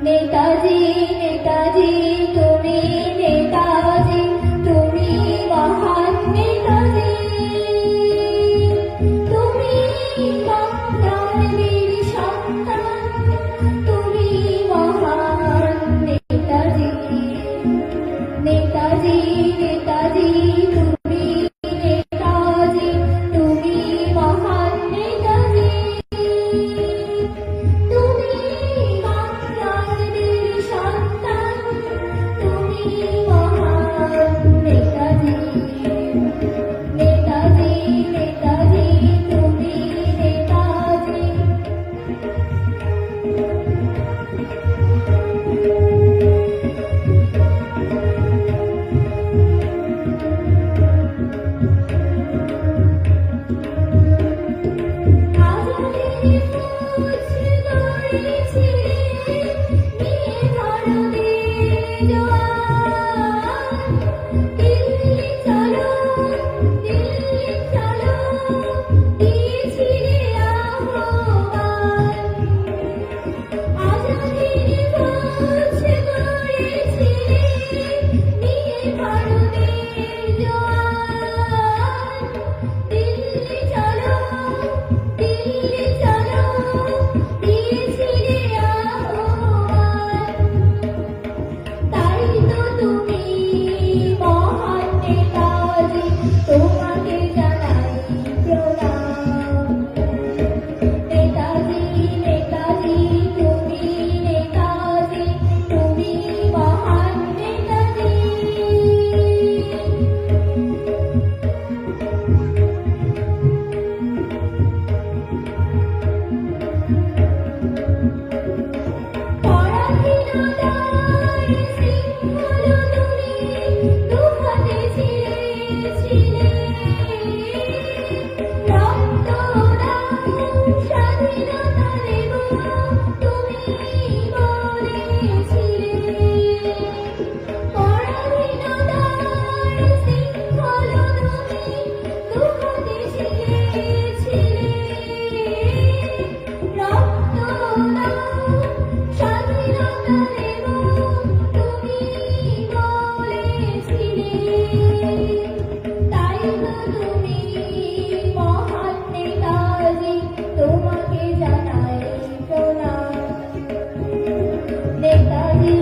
নেতাজি নেতাজি তুমি নেতাজি তুমি মহান নেতাজি তুমি বাংলার বীর সন্তান তুমি মহান নেতাজি নেতাজি নেতাজি তুমি নেতাজি তুমি মহান নেতাজি তুমি বাংলার বীর সন্তান তুমি মহান নেতাজি নেতাজি নেতাজি তুমি নেতাজি তোমাকে জানাই প্রণাম নেতাজি নেতাজি তুমি নেতাজি তুমি মহান নেতাজি পরাধীনতার শৃঙ্খল তুমি দুহাতে ছিঁড়েছিলে রক্ত দাও স্বাধীনতা দেব তুমি বলেছিলে পরাধীনতার শৃঙ্খল তুমি দুহাতে ছিঁড়েছিলে রক্ত দাও স্বাধীনতা দেব তুমি বলেছিলে তাই তো তুমি মহান নেতাজি তোমাকে জানাই প্রণাম নেতাজি